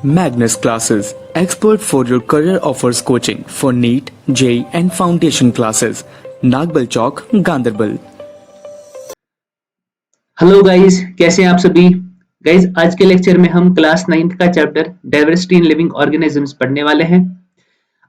Magnus Classes, expert for your career, offers coaching for NEET, JEE and foundation classes. Nagbal Chowk, Ganderbal. Hello guys, कैसे हैं आप सभी। Guys, आज के lecture में हम क्लास 9th का chapter diversity in living organisms पढ़ने वाले हैं।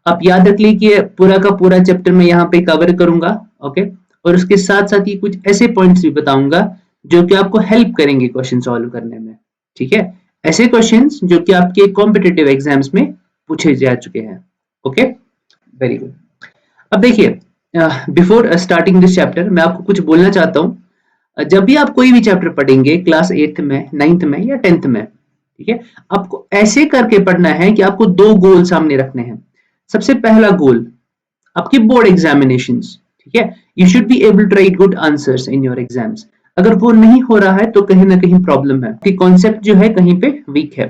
आप याद रख लीजिए, पूरा का पूरा चैप्टर मैं यहाँ पे कवर करूंगा, ओके। और उसके साथ साथ ही कुछ ऐसे पॉइंट्स भी बताऊंगा जो कि आपको हेल्प करेंगे क्वेश्चन सॉल्व करने में, ठीक है। ऐसे क्वेश्चंस जो कि आपके कॉम्पिटिटिव एग्जाम्स में पूछे जा चुके हैं, ओके। Very good. अब देखिए, बिफोर स्टार्टिंग दिस चैप्टर मैं आपको कुछ बोलना चाहता हूँ। जब भी आप कोई भी चैप्टर पढ़ेंगे क्लास 8th में, 9th में या 10th में, ठीक है, आपको ऐसे करके पढ़ना है कि आपको दो गोल सामने रखने हैं। सबसे पहला गोल आपकी बोर्ड एग्जामिनेशंस, ठीक है। You should be able to write good answers in your exams. अगर वो नहीं हो रहा है तो कहीं ना कहीं प्रॉब्लम है कि कॉन्सेप्ट जो है कहीं पे वीक है।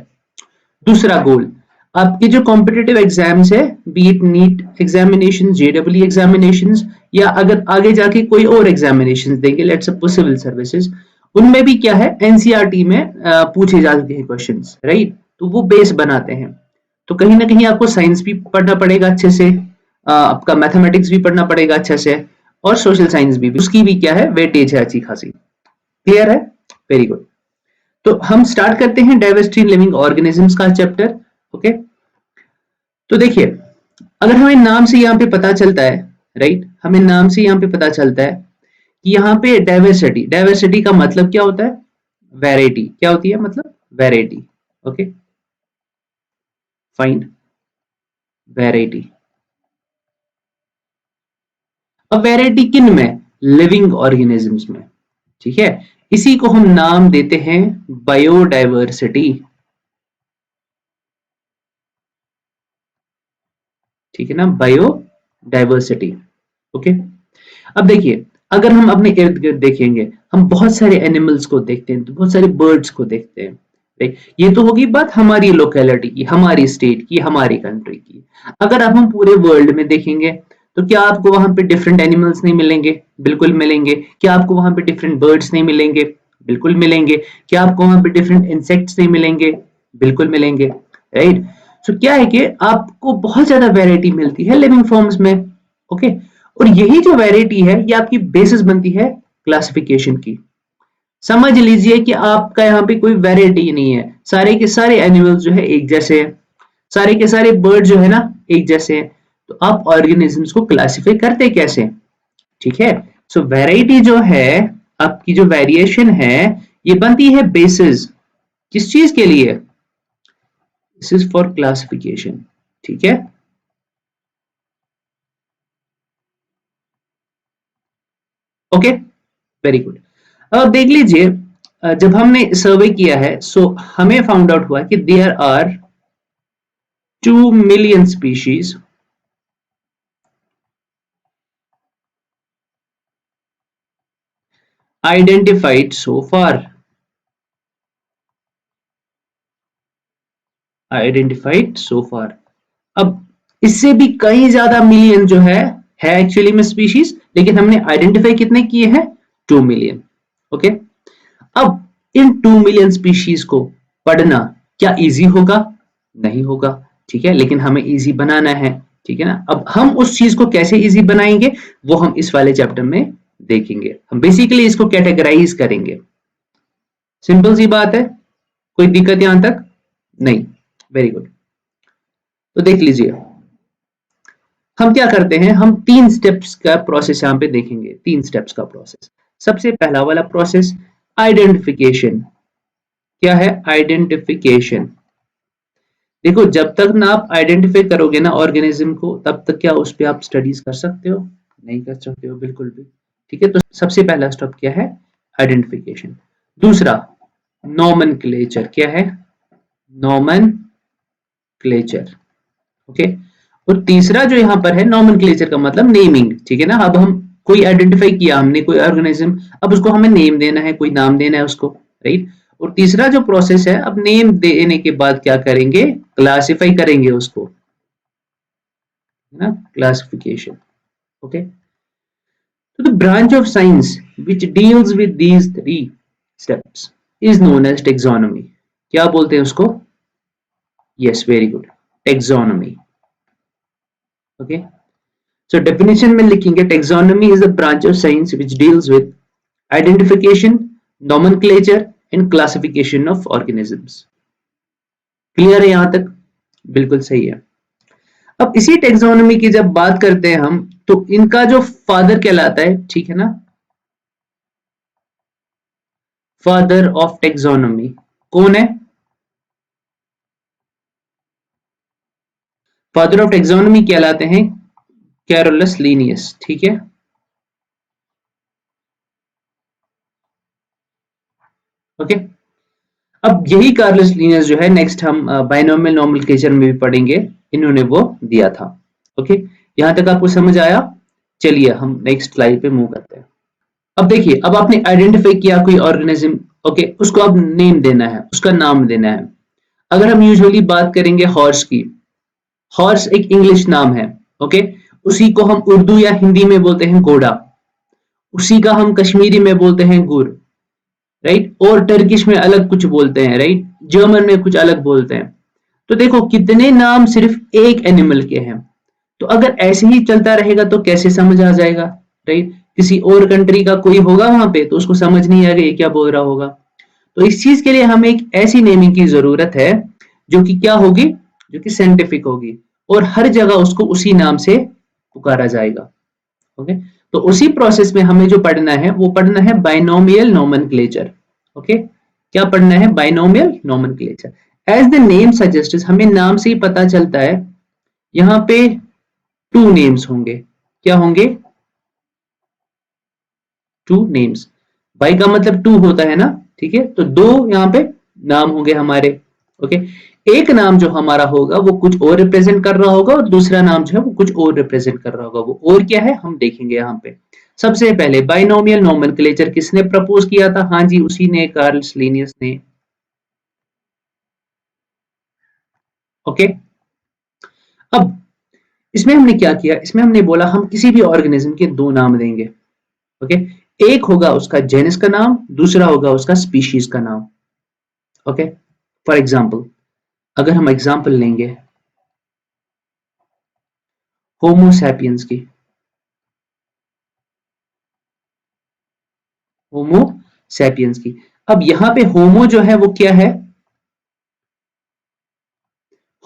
दूसरा गोल, आपके जो कॉम्पिटिटिव एग्जाम्स है, be it NEET examination, JW examination, या अगर आगे जाके कोई और एग्जामिनेशन देंगे, लेट्स सपोज सिविल सर्विसेज, उनमें भी क्या है, एनसीईआरटी में पूछे जाते हैं क्वेश्चंस, राइट। तो वो बेस बनाते हैं। तो कहीं ना कहीं आपको साइंस भी पढ़ना पड़ेगा अच्छे से, आपका मैथमेटिक्स भी पढ़ना पड़ेगा अच्छे से, और सोशल साइंस भी, उसकी भी क्या है, वेटेज है अच्छी खासी। क्लियर है? Very good. तो हम स्टार्ट करते हैं डाइवर्सिटी इन लिविंग ऑर्गेनिजम्स का चैप्टर, ओके। तो देखिए, अगर हमें नाम से यहाँ पे पता चलता है, राइट, हमें नाम से यहाँ पे पता चलता है कि यहाँ पे डाइवर्सिटी, डाइवर्सिटी का मतलब क्या होता है, वैरायटी। क्या होती है मतलब? Variety, okay. Find variety. अब वैरायटी किन में? लिविंग ऑर्गेनिजम्स में, ठीक है। इसी को हम नाम देते हैं बायोडाइवर्सिटी, ठीक है ना, बायोडाइवर्सिटी, ओके। अब देखिए, अगर हम अपने इर्द गिर्द देखेंगे, हम बहुत सारे एनिमल्स को देखते हैं, तो बहुत सारे बर्ड्स को देखते हैं, राइट। ये तो होगी बात हमारी लोकेलिटी की, हमारी स्टेट की, हमारी कंट्री की। अगर अब हम पूरे वर्ल्ड में देखेंगे तो क्या आपको वहां पे डिफरेंट एनिमल्स नहीं मिलेंगे? बिल्कुल मिलेंगे। क्या आपको वहां पे डिफरेंट बर्ड्स नहीं मिलेंगे? बिल्कुल मिलेंगे। क्या आपको वहां पे डिफरेंट इंसेक्ट्स नहीं मिलेंगे? बिल्कुल मिलेंगे, राइट। सो क्या है कि आपको बहुत ज्यादा वेराइटी मिलती है लिविंग फॉर्म्स में, ओके। और यही जो वैरायटी है, ये आपकी बेसिस बनती है क्लासिफिकेशन की। समझ लीजिए कि आपका यहाँ पे कोई वैरायटी नहीं है, सारे के सारे एनिमल्स जो है एक जैसे हैं, सारे के सारे बर्ड जो है ना एक जैसे हैं। तो आप ऑर्गेनिजम्स को क्लासिफाई करते कैसे? ठीक है। सो वैरायटी जो है, आपकी जो वेरिएशन है, ये बनती है बेसिस किस चीज के लिए? दिस इज फॉर क्लासिफिकेशन, ठीक है। Okay, very good. अब देख लीजिए, जब हमने सर्वे किया है, सो हमें फाउंड आउट हुआ कि there are 2 million species identified so far, identified so far. अब इससे भी कई ज्यादा मिलियन जो है एक्चुअली में स्पीशीज, लेकिन हमने आइडेंटिफाई कितने किए हैं? 2 मिलियन, ओके। अब इन 2 मिलियन स्पीशीज को पढ़ना क्या इजी होगा? नहीं होगा, ठीक है, लेकिन हमें इजी बनाना है, ठीक है ना। अब हम उस चीज को कैसे इजी बनाएंगे, वो हम इस वाले चैप्टर में देखेंगे। हम बेसिकली इसको कैटेगराइज करेंगे। सिंपल सी बात है, कोई दिक्कत यहां तक? नहीं, वेरी गुड। तो देख लीजिए, हम क्या करते हैं, हम 3 स्टेप्स का प्रोसेस यहां पे देखेंगे, 3 स्टेप्स का प्रोसेस। सबसे पहला वाला प्रोसेस, आइडेंटिफिकेशन। क्या है? आइडेंटिफिकेशन। देखो, जब तक ना आप आइडेंटिफाई करोगे ना ऑर्गेनिज्म को, तब तक क्या उस पे आप स्टडीज कर सकते हो? नहीं कर सकते हो, बिल्कुल भी, ठीक है। तो सबसे पहला स्टेप क्या है? आइडेंटिफिकेशन। दूसरा, नॉमेनक्लेचर। क्या है? Nomenclature, okay. और तीसरा जो यहां पर है, नॉमेनक्लेचर का मतलब नेमिंग, ठीक है ना। अब हम कोई आइडेंटिफाई किया हमने कोई ऑर्गेनिज्म, अब उसको हमें नेम देना है, कोई नाम देना है उसको, राइट। और तीसरा जो प्रोसेस है, अब नेम देने के बाद क्या करेंगे? क्लासिफाई करेंगे उसको, है ना, क्लासिफिकेशन, ओके। तो the branch of science which deals with these 3 steps is known as taxonomy. क्या बोलते हैं उसको? Yes, very good, taxonomy. Okay, so definition में लिखेंगे taxonomy is a branch of science which deals with identification, nomenclature and classification of organisms. Clear है यहां तक? बिल्कुल सही है। अब इसी टेक्सोनॉमी की जब बात करते हैं हम, तो इनका जो फादर कहलाता है, ठीक है ना, फादर ऑफ टेक्सोनॉमी कौन है? फादर ऑफ टेक्सोनॉमी कहलाते हैं कैरोलस लीनियस, ठीक है। ओके, अब यही कार्लस लीनियस जो है नेक्स्ट हम बाइनोमियल नोमेनक्लेचर में भी पढ़ेंगे, इन्होंने वो दिया था। ओके, यहां तक आपको समझ आया? चलिए हम नेक्स्ट स्लाइड पे मूव करते हैं। अब देखिए, अब आपने आइडेंटिफाई किया कोई ऑर्गेनिज्म, ओके, उसको अब नेम देना है, उसका नाम देना है। अगर हम यूजुअली बात करेंगे हॉर्स की, हॉर्स एक इंग्लिश नाम है, ओके, उसी को हम उर्दू या हिंदी में बोलते हैं घोड़ा, उसी का हम कश्मीरी में बोलते हैं गुर, राइट, और टर्किश में अलग कुछ बोलते हैं, राइट, जर्मन में कुछ अलग बोलते हैं। तो देखो कितने नाम सिर्फ एक एनिमल के हैं। तो अगर ऐसे ही चलता रहेगा तो कैसे समझ आ जाएगा, राइट, किसी और कंट्री का कोई होगा वहां पे तो उसको समझ नहीं आएगा ये क्या बोल रहा होगा। तो इस चीज के लिए हमें एक ऐसी नेमिंग की जरूरत है जो कि क्या होगी, जो कि साइंटिफिक होगी, और हर जगह उसको उसी नाम से पुकारा जाएगा। ओके, तो उसी प्रोसेस में हमें जो पढ़ना है वो पढ़ना है बाइनोमियल नोमेनक्लेचर। ओके, क्या पढ़ना है? Binomial nomenclature. As the name suggest, हमें नाम से ही पता चलता है, यहाँ पे टू नेम्स होंगे। क्या होंगे? Two names. बाई का मतलब टू होता है ना, ठीक है, तो दो यहाँ पे नाम होंगे हमारे। ओके, एक नाम जो हमारा होगा वो कुछ और रिप्रेजेंट कर रहा होगा और दूसरा नाम जो है वो कुछ और रिप्रेजेंट कर रहा होगा। वो और क्या है हम देखेंगे यहाँ पे। सबसे पहले बाइनोमियल नोमेनक्लेचर किसने प्रपोज किया था? हाँ जी, उसी ने, कार्लस लीनियस ने। ओके, अब इसमें हमने क्या किया, इसमें हमने बोला हम किसी भी ऑर्गेनिज्म के दो नाम देंगे। ओके, एक होगा उसका जेनस का नाम, दूसरा होगा उसका स्पीशीज का नाम। ओके, फॉर एग्जाम्पल अगर हम एग्जाम्पल लेंगे होमोसैपियंस की, होमोसैपियंस की, अब यहां पे होमो जो है वो क्या है?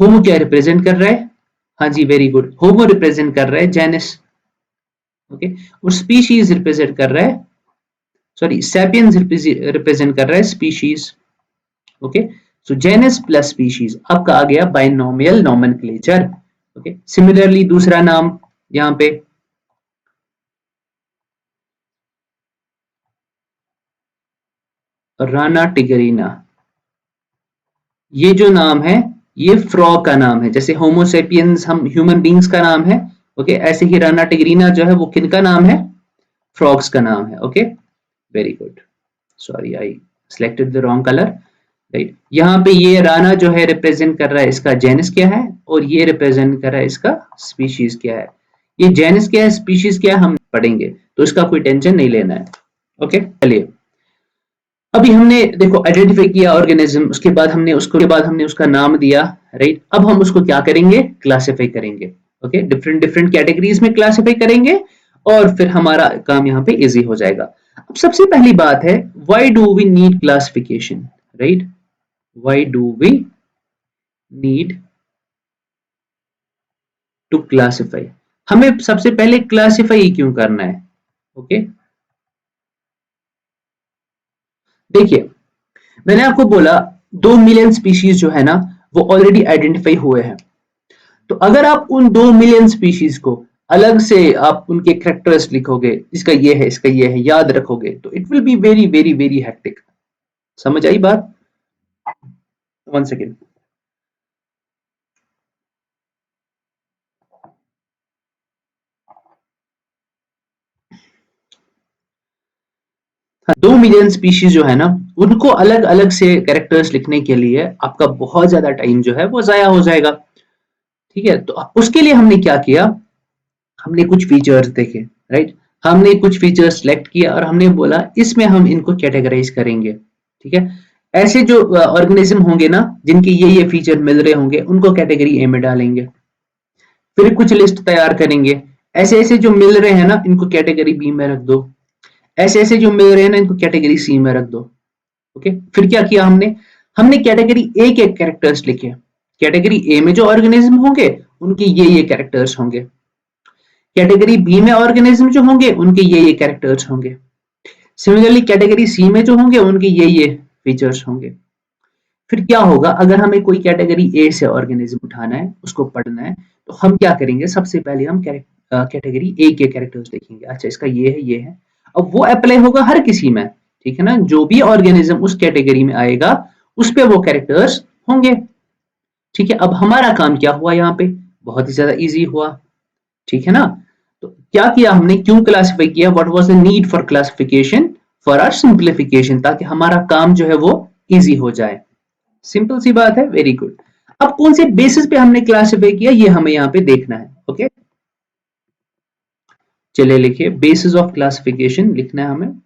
होमो क्या रिप्रेजेंट कर रहा है? हाँ जी, वेरी गुड, होमो रिप्रेजेंट कर रहा है जेनस। ओके, और स्पीशीज रिप्रेजेंट कर रहा है, सॉरी, सैपियंस रिप्रेजेंट कर रहा है स्पीशीज। ओके, सो जेनस प्लस स्पीशीज आपका आ गया बाइनोमियल नोमेनक्लेचर। ओके, सिमिलरली दूसरा नाम यहां पे राना टिगरीना, ये जो नाम है ये फ्रॉग का नाम है। जैसे होमोसेपियंस हम ह्यूमन बींग्स का नाम है, ओके, ऐसे ही राना टिगरीना जो है वो किन का नाम है? फ्रॉग्स का नाम है। Okay, very good, sorry I selected the wrong colour, right. यहाँ पे ये राना जो है रिप्रेजेंट कर रहा है इसका जेनस क्या है, और ये रिप्रेजेंट कर रहा है इसका स्पीशीज क्या है। ये जेनस क्या है, स्पीशीज क्या है, हम पढ़ेंगे, तो इसका कोई टेंशन नहीं लेना है। ओके, चलिए, अभी हमने देखो आइडेंटिफाई किया ऑर्गेनिज्म, उसके बाद हमने उसका नाम दिया, राइट। अब हम उसको क्या करेंगे? क्लासिफाई करेंगे। ओके, डिफरेंट डिफरेंट कैटेगरीज में क्लासिफाई करेंगे और फिर हमारा काम यहाँ पे इजी हो जाएगा। अब सबसे पहली बात है, why do we need classification, right? Why do we need to classify? हमें सबसे पहले क्लासिफाई क्यों करना है? ओके, देखिए, मैंने आपको बोला 2 मिलियन स्पीशीज जो है ना वो ऑलरेडी आइडेंटिफाई हुए हैं। तो अगर आप उन 2 मिलियन स्पीशीज को अलग से आप उनके कैरेक्टर्स लिखोगे, इसका ये है, इसका ये है, याद रखोगे, तो it will be very very very hectic. समझ आई बात? One second. हाँ, 2 मिलियन स्पीशीज जो है ना उनको अलग अलग से कैरेक्टर्स लिखने के लिए आपका बहुत ज्यादा टाइम जो है वो जाया हो जाएगा। ठीक है, तो उसके लिए हमने क्या किया, हमने कुछ फीचर्स देखे, राइट, हमने कुछ फीचर्स सेलेक्ट किया और हमने बोला इसमें हम इनको कैटेगराइज करेंगे। ठीक है, ऐसे जो ऑर्गेनिज्म होंगे ना जिनके ये फीचर मिल रहे होंगे उनको कैटेगरी ए में डालेंगे। फिर कुछ लिस्ट तैयार करेंगे, ऐसे ऐसे जो मिल रहे हैं ना इनको कैटेगरी बी में रख दो, ऐसे ऐसे जो मिल रहे हैं ना इनको कैटेगरी सी में रख दो। ओके, फिर क्या किया हमने, हमने कैटेगरी ए के कैरेक्टर्स लिखे। कैटेगरी ए में जो ऑर्गेनिज्म होंगे उनके ये कैरेक्टर्स होंगे, कैटेगरी बी में ऑर्गेनिज्म जो होंगे उनके ये कैरेक्टर्स होंगे, सिमिलरली कैटेगरी सी में जो होंगे उनके ये फीचर्स होंगे। फिर क्या होगा, अगर हमें कोई कैटेगरी ए से ऑर्गेनिज्म उठाना है, उसको पढ़ना है, तो हम क्या करेंगे, सबसे पहले हम कैटेगरी ए के कैरेक्टर्स देखेंगे। अच्छा इसका ये है, अब वो अप्लाई होगा हर किसी में, ठीक है ना, जो भी ऑर्गेनिज्म उस कैटेगरी में आएगा उस पे वो कैरेक्टर्स होंगे। ठीक है, अब हमारा काम क्या हुआ यहाँ पे, बहुत ही ज्यादा इजी हुआ, ठीक है ना। तो क्या किया हमने, क्यों क्लासिफाई किया, what was the need for classification, for our simplification, ताकि हमारा काम जो है वो इजी हो जाए। सिंपल सी बात है, वेरी गुड। अब कौन से बेसिस पे हमने क्लासिफाई किया ये हमें यहाँ पे देखना है। ओके, चलिए लिखिए, बेसिस ऑफ क्लासिफिकेशन लिखना है हमें।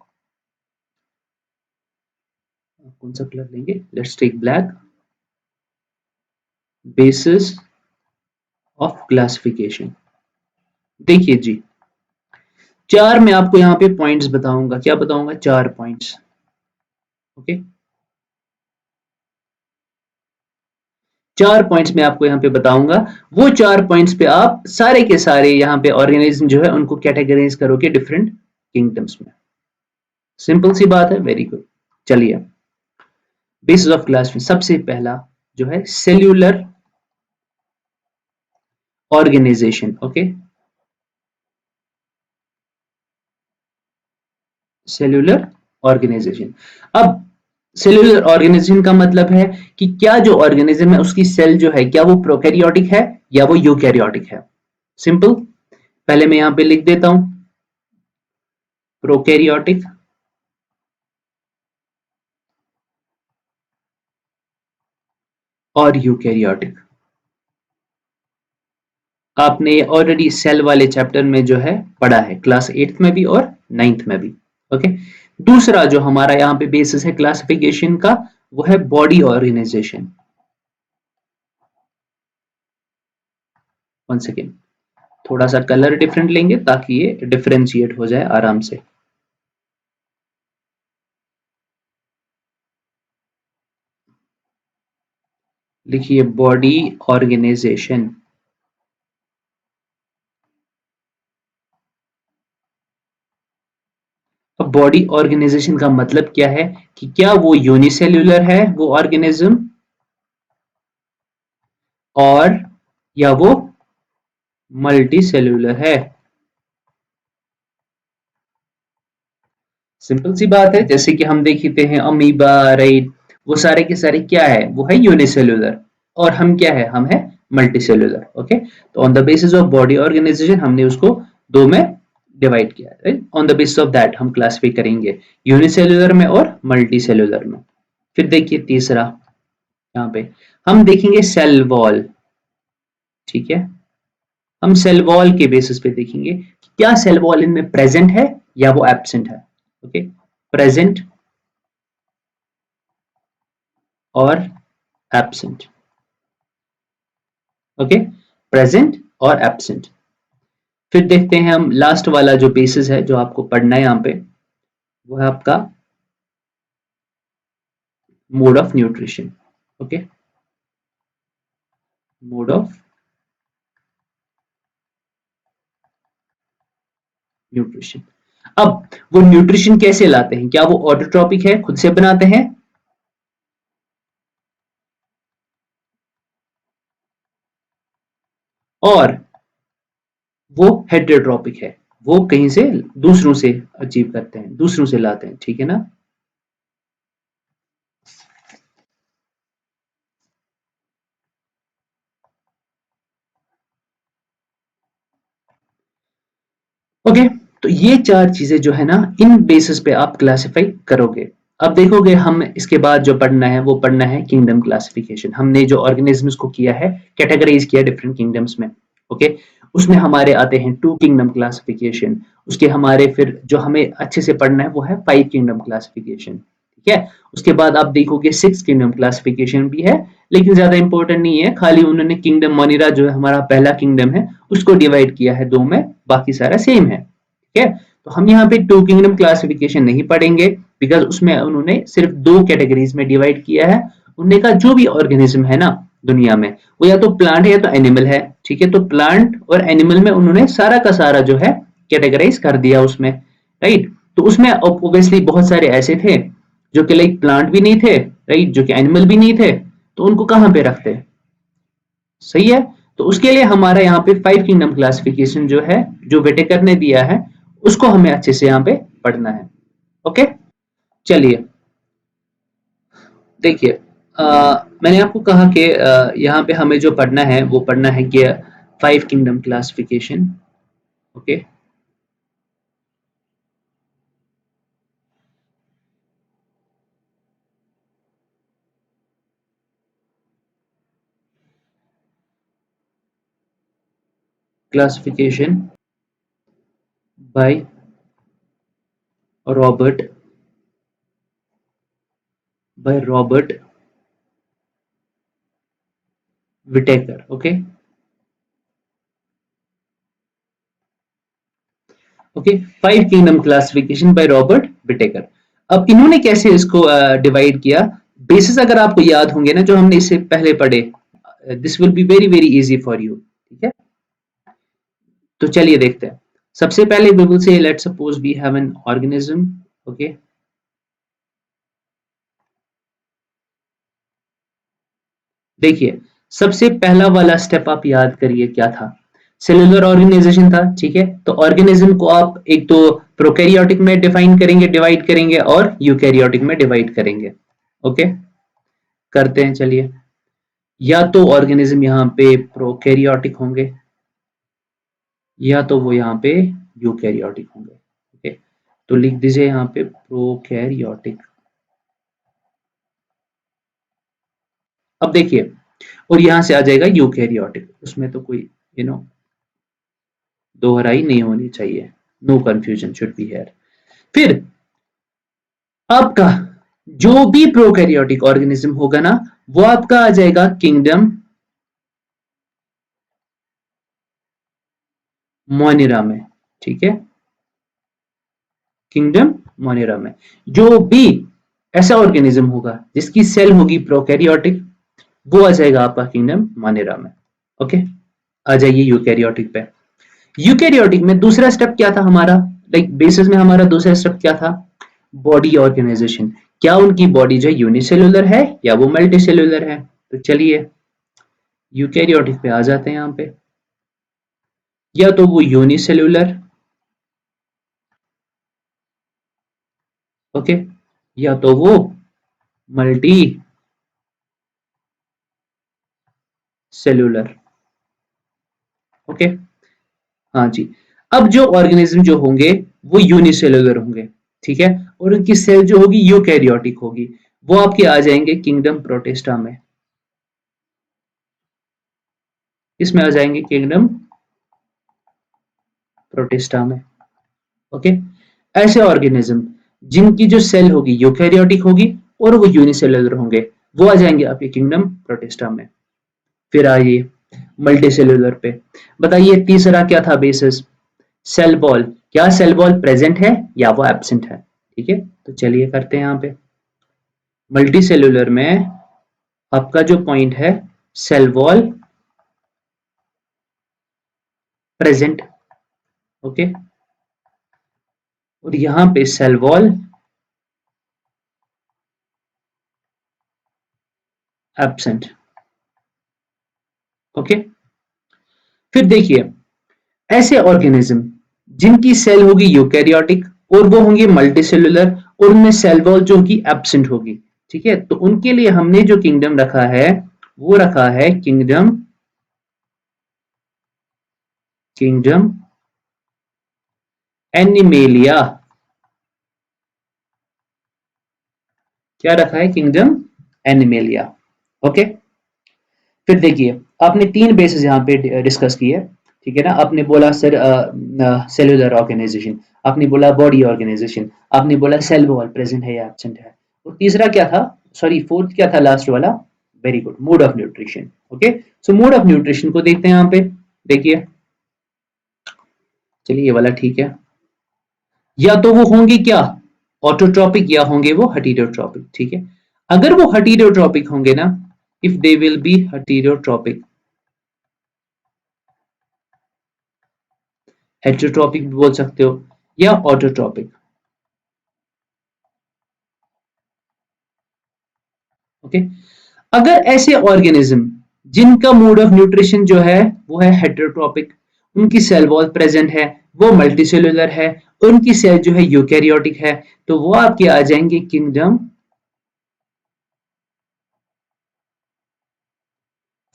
कौन सा कलर लेंगे, let's take black. Basis of classification, देखिए जी, चार मैं आपको यहाँ पे पॉइंट्स बताऊंगा। क्या बताऊंगा, चार पॉइंट्स। ओके, चार पॉइंट्स मैं आपको यहाँ पे बताऊंगा। वो चार पॉइंट्स पे आप सारे के सारे यहाँ पे ऑर्गेनिज्म जो है उनको कैटेगराइज करोगे डिफरेंट किंगडम्स में। सिंपल सी बात है, वेरी गुड। चलिए, बेसिस ऑफ क्लासिफिकेशन, सबसे पहला जो है cellular organisation. Okay, cellular organisation. अब सेल्यूलर ऑर्गेनाइजेशन का मतलब है कि क्या जो ऑर्गेनिज्म है उसकी सेल जो है क्या वो प्रोकैरियोटिक है या वो यूकैरियोटिक है। सिंपल, पहले मैं यहां पे लिख देता हूं, प्रोकैरियोटिक और यूकैरियोटिक। आपने ऑलरेडी सेल वाले चैप्टर में जो है पढ़ा है, क्लास 8th में भी और 9th में भी। ओके, दूसरा जो हमारा यहाँ पे बेसिस है क्लासिफिकेशन का वो है बॉडी ऑर्गेनाइजेशन। वन सेकेंड, थोड़ा सा कलर डिफरेंट लेंगे ताकि ये डिफरेंशिएट हो जाए आराम से। लिखिए बॉडी ऑर्गेनाइजेशन। अब बॉडी ऑर्गेनाइजेशन का मतलब क्या है कि क्या वो यूनिसेल्यूलर है वो ऑर्गेनिज्म, और या वो मल्टी सेल्यूलर है। सिंपल सी बात है, जैसे कि हम देखते हैं अमीबा, राइट, वो सारे के सारे क्या है, वो है यूनिसेल्यूलर, और हम क्या है, हम है मल्टी सेल्यूलर। ओके, तो on the basis of body organisation हमने उसको दो में डिवाइड किया, right. On the basis of that हम क्लासिफाई करेंगे यूनिसेल्यूलर में और मल्टी सेल्यूलर में। फिर देखिए तीसरा, यहाँ पे हम देखेंगे सेल वॉल। ठीक है, हम सेल वॉल के बेसिस पे देखेंगे कि क्या सेल वॉल इनमें प्रेजेंट है या वो एब्सेंट है। ओके, प्रेजेंट और एब्सेंट। ओके, प्रेजेंट और एब्सेंट। फिर देखते हैं हम लास्ट वाला जो बेसिस है जो आपको पढ़ना है यहाँ पे, वो है आपका mode of nutrition. Okay, mode of nutrition. अब वो न्यूट्रिशन कैसे लाते हैं, क्या वो ऑटोट्रॉपिक है, खुद से बनाते हैं, और वो हेटेरोट्रॉपिक है, वो कहीं से दूसरों से अचीव करते हैं, दूसरों से लाते हैं। ठीक है ना। ओके, तो ये चार चीजें जो है ना इन बेसिस पे आप क्लासिफाई करोगे। अब देखोगे हम इसके बाद जो पढ़ना है वो पढ़ना है किंगडम क्लासिफिकेशन। हमने जो ऑर्गेनिजम्स को किया है, कैटेगराइज किया डिफरेंट किंगडम्स में। ओके, उसमें हमारे आते हैं 2 किंगडम क्लासिफिकेशन, उसके हमारे फिर जो हमें अच्छे से पढ़ना है वो है 5 किंगडम क्लासिफिकेशन। ठीक है। उसके बाद आप देखोगे 6 किंगडम क्लासिफिकेशन भी है, लेकिन ज्यादा इंपॉर्टेंट नहीं है, खाली उन्होंने किंगडम मोनिरा जो है हमारा पहला किंगडम है उसको डिवाइड किया है 2 में, बाकी सारा सेम है। ठीक है, तो हम यहाँ पे 2 किंगडम क्लासिफिकेशन नहीं पढ़ेंगे, बिकॉज उसमें उन्होंने सिर्फ 2 कैटेगरीज में डिवाइड किया है। उन्होंने कहा जो भी ऑर्गेनिज्म है ना दुनिया में, वो या तो प्लांट है या तो एनिमल है। ठीक है, तो प्लांट और एनिमल में उन्होंने सारा का सारा जो है कैटेगराइज कर दिया उसमें, राइट। तो उसमें ऑब्वियसली बहुत सारे ऐसे थे जो कि लाइक प्लांट भी नहीं थे, राइट, जो कि एनिमल भी नहीं थे, तो उनको कहां पे रखते? सही है। तो उसके लिए हमारा यहाँ पे 5 किंगडम क्लासिफिकेशन जो है, जो वेटेकर ने दिया है, उसको हमें अच्छे से यहाँ पे पढ़ना है। ओके, चलिए देखिए, मैंने आपको कहा कि यहाँ पे हमें जो पढ़ना है वो पढ़ना है कि 5 kingdom classification. Okay, classification by Robert Robert Whittaker. Okay, okay, 5 kingdom classification by Robert Whittaker. अब इन्होंने कैसे इसको डिवाइड किया? बेसिस अगर आपको याद होंगे ना जो हमने इससे पहले पढ़े, this will be very very easy for you. ठीक है, तो चलिए देखते हैं। सबसे पहले we will say let's suppose we have an organism. Okay, देखिए सबसे पहला वाला स्टेप आप याद करिए क्या था? सेलुलर ऑर्गेनाइजेशन था। ठीक है, तो ऑर्गेनिज्म को आप एक तो प्रोकैरियोटिक में डिफाइन करेंगे, डिवाइड करेंगे, और यूकैरियोटिक में डिवाइड करेंगे। ओके, करते हैं चलिए। या तो ऑर्गेनिज्म यहाँ पे प्रोकैरियोटिक होंगे, या तो वो यहाँ पे यूकैरियोटिक होंगे। ओके, तो लिख दीजिए यहाँ पे प्रोकैरियोटिक। अब देखिए, और यहां से आ जाएगा यूकैरियोटिक, उसमें तो कोई दोहराई नहीं होनी चाहिए, no confusion should be here. फिर आपका जो भी प्रोकैरियोटिक ऑर्गेनिज्म होगा ना, वो आपका आ जाएगा किंगडम मोनिरा में। ठीक है, किंगडम मोनिरा में जो भी ऐसा ऑर्गेनिज्म होगा जिसकी सेल होगी प्रोकैरियोटिक, वो आ जाएगा आपका किंगडम मोनिरा में। ओके, आ जाइए यूकैरियोटिक पे। यूकैरियोटिक में दूसरा स्टेप क्या था हमारा? लाइक बेसिस में हमारा दूसरा स्टेप क्या था? Body organization. क्या उनकी बॉडी जो यूनिसेलुलर है या वो मल्टीसेलुलर है? तो चलिए यूकैरियोटिक पे आ जाते हैं यहाँ पे। या तो वो यूनिसेलुलर, ओके, या तो वो मल्टी सेलुलर। ओके, हाँ जी। अब जो ऑर्गेनिज्म जो होंगे वो यूनिसेलुलर होंगे, ठीक है, और उनकी सेल जो होगी यूकैरियोटिक होगी, वो आपके आ जाएंगे किंगडम प्रोटिस्टा में। इसमें आ जाएंगे किंगडम प्रोटिस्टा में। ओके, ऐसे ऑर्गेनिज्म जिनकी जो सेल होगी यूकैरियोटिक होगी और वो यूनिसेलुलर होंगे, वो आ जाएंगे आपके किंगडम प्रोटिस्टा में। फिर आइए मल्टीसेलुलर पे। बताइए तीसरा क्या था बेसिस? Cell wall. क्या सेल वॉल प्रेजेंट है या वो एब्सेंट है? ठीक है, तो चलिए करते हैं यहाँ पे। मल्टीसेलुलर में आपका जो पॉइंट है, सेल वॉल प्रेजेंट। ओके, और यहां पे सेल वॉल एब्सेंट। ओके, फिर देखिए ऐसे ऑर्गेनिज्म जिनकी सेल होगी यूकैरियोटिक और वो होंगे मल्टीसेलुलर और उनमें सेल वॉल जो होगी एब्सेंट होगी। ठीक है, तो उनके लिए हमने जो किंगडम रखा है वो रखा है किंगडम एनिमेलिया। क्या रखा है? Kingdom animalia. ओके, फिर देखिए आपने 3 बेसिस यहाँ पे डिस्कस किए। ठीक है ना, आपने बोला सर सेलुलर ऑर्गेनाइजेशन, आपने बोला बॉडी ऑर्गेनाइजेशन, आपने बोला सेल वॉल प्रेजेंट है या एब्सेंट है। और तीसरा क्या था, सॉरी फोर्थ क्या था लास्ट वाला, very good, mode of nutrition. Okay, so mode of nutrition को देखते हैं यहाँ पे। देखिए, चलिए ये वाला ठीक है। या तो वो होंगे क्या, ऑटोट्रॉपिक, या होंगे वो हेटेरोट्रॉपिक। ठीक है, अगर वो हेटेरोट्रॉपिक होंगे ना, if they will be heterotrophic, heterotrophic भी बोल सकते हो या ऑटोट्रॉपिक। ओके, अगर ऐसे ऑर्गेनिज्म जिनका मोड ऑफ न्यूट्रिशन जो है वो है हेटेरोट्रॉपिक, उनकी सेल वॉल प्रेजेंट है, वो मल्टीसेलुलर है, उनकी सेल जो है यूकैरियोटिक है, तो वो आपके आ जाएंगे किंगडम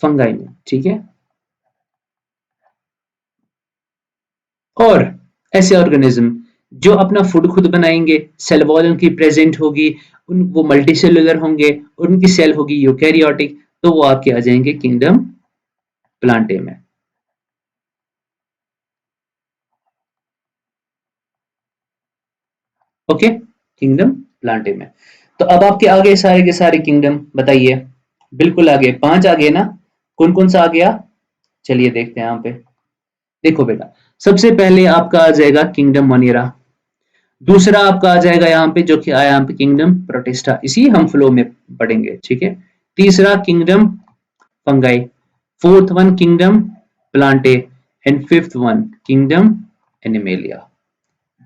फंगाई में। ठीक है, और ऐसे ऑर्गेनिज्म जो अपना फूड खुद बनाएंगे, सेल वॉल उनकी प्रेजेंट होगी, उन वो मल्टीसेलुलर होंगे, उनकी सेल होगी यूकैरियोटिक, तो वो आपके आ जाएंगे किंगडम प्लांटे में। ओके, किंगडम प्लांटे में। तो अब आपके आगे सारे के सारे किंगडम बताइए। बिल्कुल आगे, 5 आ गए ना, कौन कौन सा आ गया, चलिए देखते हैं यहाँ पे। देखो बेटा, सबसे पहले आपका आ जाएगा किंगडम मनीरा, दूसरा आपका आ जाएगा यहाँ पे जो कि आया यहाँ पे किंगडम प्रोटिस्टा, इसी हम फ्लो में पढ़ेंगे। ठीक है, तीसरा kingdom fungi, fourth one kingdom Plantae, and fifth one kingdom animalia.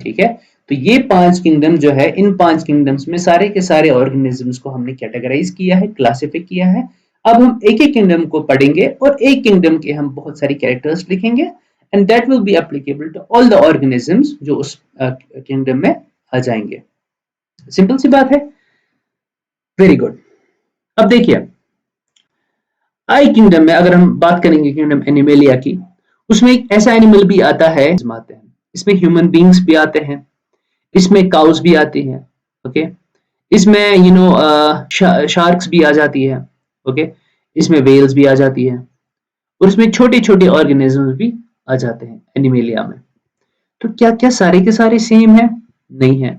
ठीक है, तो ये 5 किंगडम जो है, इन 5 किंगडम्स में सारे के सारे ऑर्गेनिजम्स को हमने कैटेगराइज किया है, क्लासिफाई किया है। अब हम एक एक किंगडम को पढ़ेंगे और एक किंगडम के हम बहुत सारी कैरेक्टर्स लिखेंगे, and that will be applicable to all the organisms जो उस किंगडम में आ जाएंगे। सिंपल सी बात है, वेरी गुड। अब देखिए, आई किंगडम में अगर हम बात करेंगे किंगडम एनिमेलिया की, उसमें एक ऐसा एनिमल भी आता है, आते हैं इसमें ह्यूमन बींग्स भी आते हैं, इसमें काउस भी आती हैं। ओके, इसमें शार्क्स भी आ जाती है। ओके, इसमें वेल्स भी आ जाती है, और इसमें छोटे छोटे ऑर्गेनिजम्स भी आ जाते हैं एनिमेलिया में। तो क्या क्या सारे के सारे सेम है, नहीं है।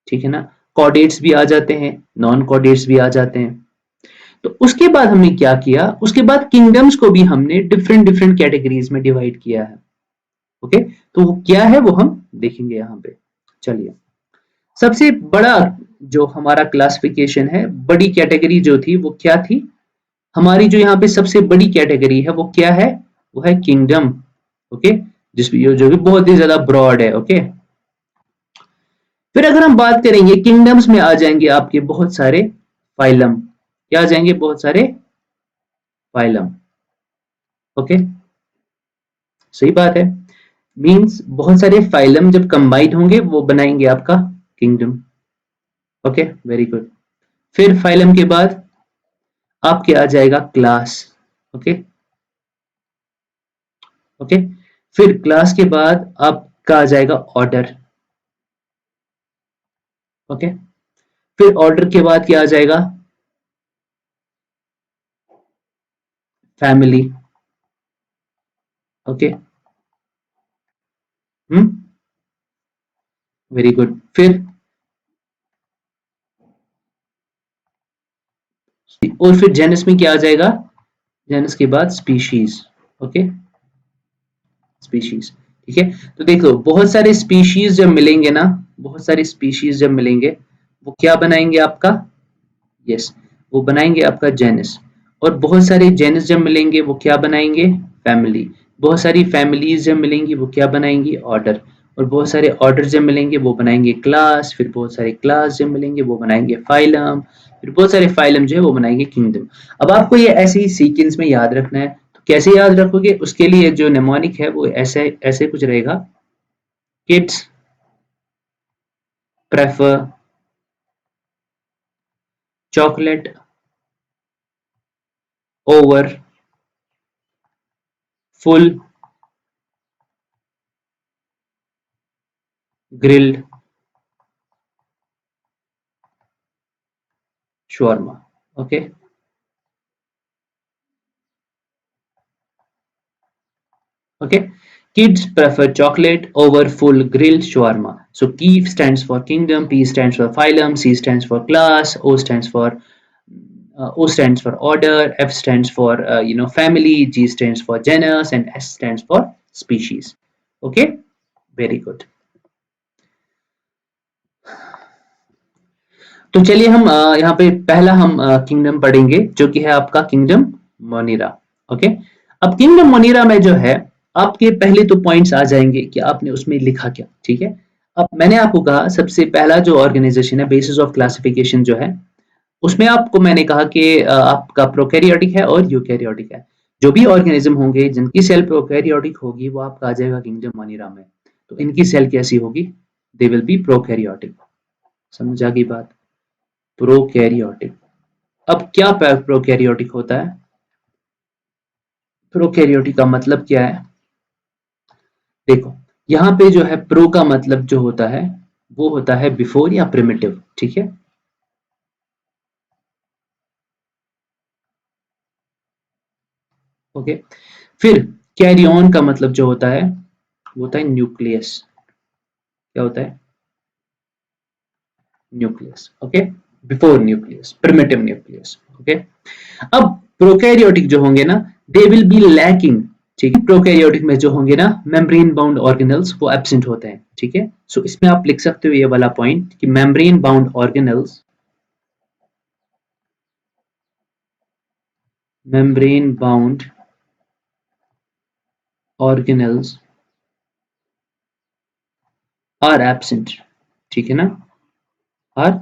ठीक है ना, कॉर्डेट्स भी आ जाते हैं, नॉन कॉर्डेट्स भी आ जाते हैं। तो उसके बाद हमने क्या किया, उसके बाद किंगडम्स को भी हमने डिफरेंट डिफरेंट कैटेगरीज में डिवाइड किया है। ओके, तो वो क्या है वो हम देखेंगे यहाँ पे। चलिए, सबसे बड़ा जो हमारा क्लासिफिकेशन है, बड़ी कैटेगरी जो थी वो क्या थी, हमारी जो यहाँ पे सबसे बड़ी कैटेगरी है वो क्या है, वो है किंगडम। ओके, जिसमें जो भी बहुत ही ज्यादा ब्रॉड है। ओके, फिर अगर हम बात करेंगे किंगडम्स में आ जाएंगे आपके बहुत सारे फाइलम, क्या आ जाएंगे, बहुत सारे फाइलम। ओके, सही बात है, मींस बहुत सारे फाइलम जब कंबाइंड होंगे वो बनाएंगे आपका किंगडम। Okay, very good. फिर फाइलम के बाद आपके आ जाएगा क्लास। ओके, ओके, फिर क्लास के बाद आपका आ जाएगा ऑर्डर। ओके, फिर ऑर्डर के बाद क्या आ जाएगा, फैमिली। ओके, हम्म, वेरी गुड। और फिर जेनस में क्या आ जाएगा, जेनस के बाद स्पीशीज। Okay, species. ठीक है, तो देख लो, बहुत सारे स्पीशीज जब मिलेंगे ना, बहुत सारे स्पीशीज जब मिलेंगे वो क्या बनाएंगे आपका, यस, वो बनाएंगे आपका जेनस। और बहुत सारे जेनस जब मिलेंगे वो क्या बनाएंगे, फैमिली। बहुत सारी फैमिलीज जब मिलेंगी वो क्या बनाएंगी, ऑर्डर। और बहुत सारे ऑर्डर जब मिलेंगे वो बनाएंगे क्लास, फिर बहुत सारे क्लास जब मिलेंगे वो बनाएंगे फाइलम, फिर बहुत सारे फाइलम जो है वो बनाएंगे किंगडम। अब आपको ये ऐसे ही सीक्वेंस में याद रखना है, तो कैसे याद रखोगे, उसके लिए जो नेमोनिक है वो ऐसे ऐसे कुछ रहेगा, kids prefer chocolate over full grilled shawarma. Okay, okay, Kids prefer chocolate over full grilled shawarma. So K stands for kingdom, P stands for phylum, C stands for class, O stands for order, F stands for family, G stands for genus, and S stands for species. Okay, very good. तो चलिए हम यहाँ पे पहला हम kingdom पढ़ेंगे जो कि है आपका किंगडम मोनिरा। ओके, अब किंगडम मोनिरा में जो है आपके पहले तो पॉइंट्स आ जाएंगे कि आपने उसमें लिखा क्या। ठीक है, अब मैंने आपको कहा सबसे पहला जो ऑर्गेनाइजेशन है बेसिस ऑफ क्लासिफिकेशन जो है उसमें आपको मैंने कहा कि आपका प्रोकैरियोटिक है और यूकैरियोटिक है। जो भी ऑर्गेनिज्म होंगे जिनकी सेल प्रोकैरियोटिक होगी वो आपका आ जाएगा किंगडम मोनिरा में। तो इनकी सेल कैसी होगी, दे विल बी प्रोकैरियोटिक। समझ आ गई बात, प्रोकैरियोटिक। अब क्या प्रोकैरियोटिक होता है, प्रोकैरियोटिक का मतलब क्या है, देखो यहाँ पे जो है प्रो का मतलब जो होता है वो होता है बिफोर या प्रिमिटिव। ठीक है, ओके, फिर कैरी ऑन का मतलब जो होता है वो होता है न्यूक्लियस। क्या होता है, nucleus. Okay, before nucleus, primitive nucleus. Okay, अब प्रोकैरियोटिक जो होंगे ना दे विल बी लैकिंग। ठीक है, प्रोकैरियोटिक में जो होंगे ना मेम्ब्रेन बाउंड ऑर्गेनल्स वो एब्सेंट होते हैं। ठीक है, सो इसमें आप लिख सकते हो ये वाला पॉइंट कि membrane bound organelles, membrane bound organelles are absent. ठीक है ना, आर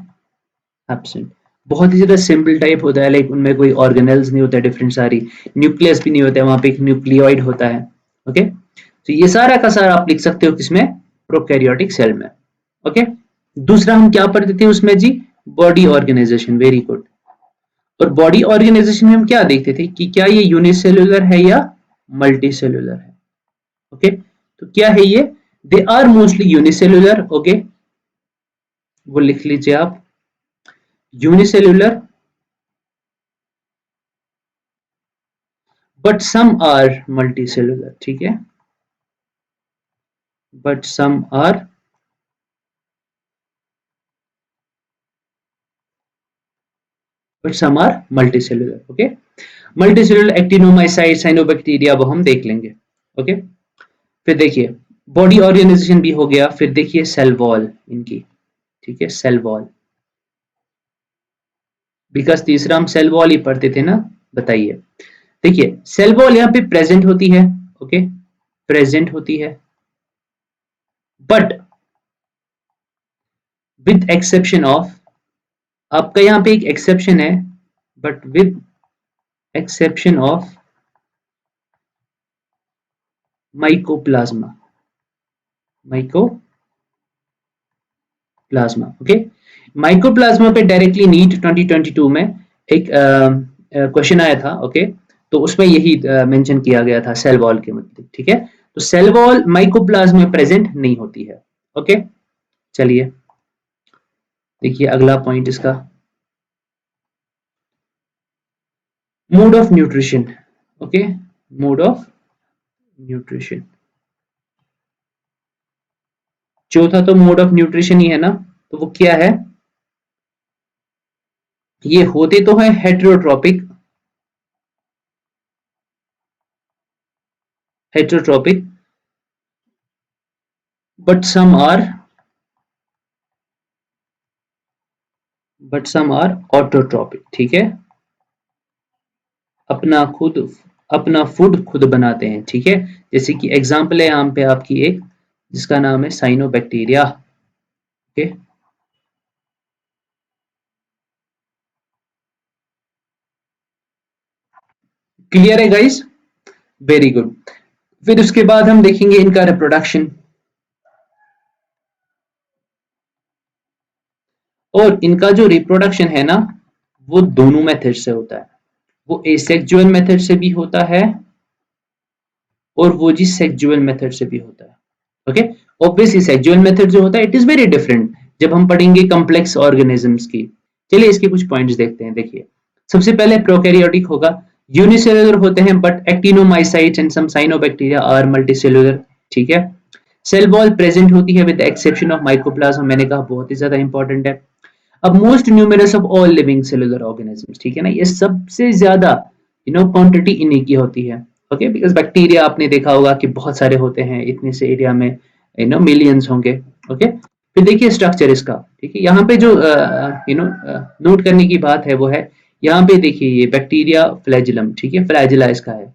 एब्सेंट। बहुत ही ज्यादा सिंपल टाइप होता है, लाइक उनमें कोई ऑर्गेनल्स नहीं होता है डिफरेंट सारी, न्यूक्लियस भी नहीं होता है, वहां पे एक न्यूक्लियोइड होता है। ओके, तो ये सारा का सारा आप लिख सकते हो किसमें, प्रोकैरियोटिक सेल में। ओके, दूसरा हम क्या पढ़ते थे उसमें जी, बॉडी ऑर्गेनाइजेशन। Very good. और बॉडी ऑर्गेनाइजेशन में हम क्या देखते थे कि क्या ये यूनिसेल्युलर है या मल्टी सेल्युलर है। ओके, तो क्या है ये, they are mostly unicellular. Okay, वो लिख लीजिए आप, unicellular but some are multicellular. ठीक है, but some are multicellular. Okay, multicellular actinomycete, cyanobacteria वो हम देख लेंगे। ओके, फिर देखिए बॉडी ऑर्गेनाइजेशन भी हो गया, फिर देखिए सेल वॉल इनकी। ठीक है, सेल वॉल, बिकॉज तीसरा हम सेल वॉल ही पढ़ते थे ना। बताइए, देखिए सेल वॉल यहाँ पे प्रेजेंट होती है। ओके, प्रेजेंट होती है बट विद एक्सेप्शन ऑफ, आपका यहाँ पे एक एक्सेप्शन है, but with exception of mycoplasma, mycoplasma. Okay, mycoplasma पे डायरेक्टली नीट 2022 में एक क्वेश्चन आया था। ओके, तो उसमें यही मेंशन किया गया था सेल वॉल के मतलब। ठीक है, तो सेल वॉल माइकोप्लाज्मा में प्रेजेंट नहीं होती है। ओके, चलिए देखिए अगला पॉइंट इसका, mode of nutrition. Okay, mode of nutrition, चौथा तो मोड ऑफ न्यूट्रिशन ही है ना, तो वो क्या है, ये होते तो है हेटेरोट्रोपिक, हेटेरोट्रोपिक बट सम आर ऑटोट्रोपिक। ठीक है, अपना खुद अपना फूड खुद बनाते हैं। ठीक है, जैसे कि एग्जांपल है यहाँ पे आपकी एक जिसका नाम है साइनोबैक्टीरिया। ओके, क्लियर है गाइस, वेरी गुड। फिर उसके बाद हम देखेंगे इनका रिप्रोडक्शन, और इनका जो रिप्रोडक्शन है ना वो दोनों मेथड से होता है, वो एसेक्सुअल मेथड से भी होता है और वो जी सेक्सुअल मेथड से भी होता है। ओके, ऑब्वियसली सेक्सुअल मेथड जो होता है इट इज वेरी डिफरेंट जब हम पढ़ेंगे कॉम्प्लेक्स ऑर्गेनिजम्स की। चलिए इसके कुछ पॉइंट्स देखते हैं। देखिए सबसे पहले प्रोकैरियोटिक होगा, यूनिसेलुलर होते हैं but actinomycetes and some cyanobacteria are multicellular. ठीक है। सेल वॉल प्रेजेंट होती है with the exception of mycoplasma, मैंने कहा बहुत ही ज्यादा इंपॉर्टेंट है। अब most numerous of all living cellular organisms, ठीक है ना, ये सबसे ज्यादा क्वांटिटी इन्हीं की होती है। ओके, बिकॉज बैक्टीरिया आपने देखा होगा कि बहुत सारे होते हैं, इतने से एरिया में मिलियंस होंगे। ओके, फिर देखिए स्ट्रक्चर इसका, ठीक है। यहाँ पे जो नोट करने की बात है वो है, यहाँ पे देखिए ये बैक्टीरिया फ्लैजिलम, ठीक है, फ्लैजिला इसका है,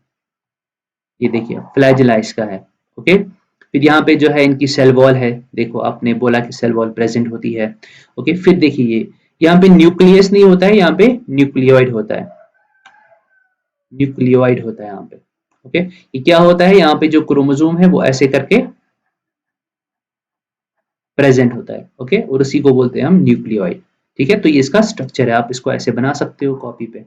ये देखिए फ्लैजिला इसका है। ओके, फिर यहाँ पे जो है इनकी सेल वॉल है, देखो आपने बोला कि सेल वॉल प्रेजेंट होती है। ओके, फिर देखिए ये यहाँ पे न्यूक्लियस नहीं होता है, यहाँ पे न्यूक्लियोइड होता है, न्यूक्लियोइड होता है यहाँ पे। ओके, ये क्या होता है, यहाँ पे जो क्रोमोसोम है वो ऐसे करके प्रेजेंट होता है। ओके, और उसी को बोलते हैं हम न्यूक्लियोइड। ठीक है, तो ये इसका स्ट्रक्चर है, आप इसको ऐसे बना सकते हो कॉपी पे।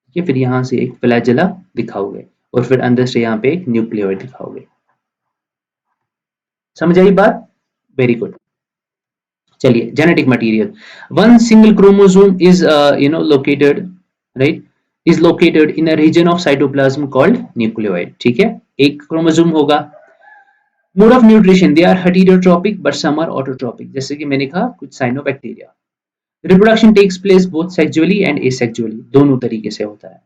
ठीक है, फिर यहाँ से एक फ्लैजेला दिखाओगे और फिर अंदर से यहाँ पे एक न्यूक्लियोइड दिखाओगे। समझ आई बात? Very good. चलिए, genetic material, one single chromosome is located, right, is located in a region of cytoplasm called nucleoid. ठीक है, एक क्रोमोसोम होगा। Mode of nutrition, they are heterotrophic but some are autotrophic, जैसे कि मैंने कहा कुछ cyanobacteria. Reproduction takes place both sexually and asexually, दोनों तरीके से होता है।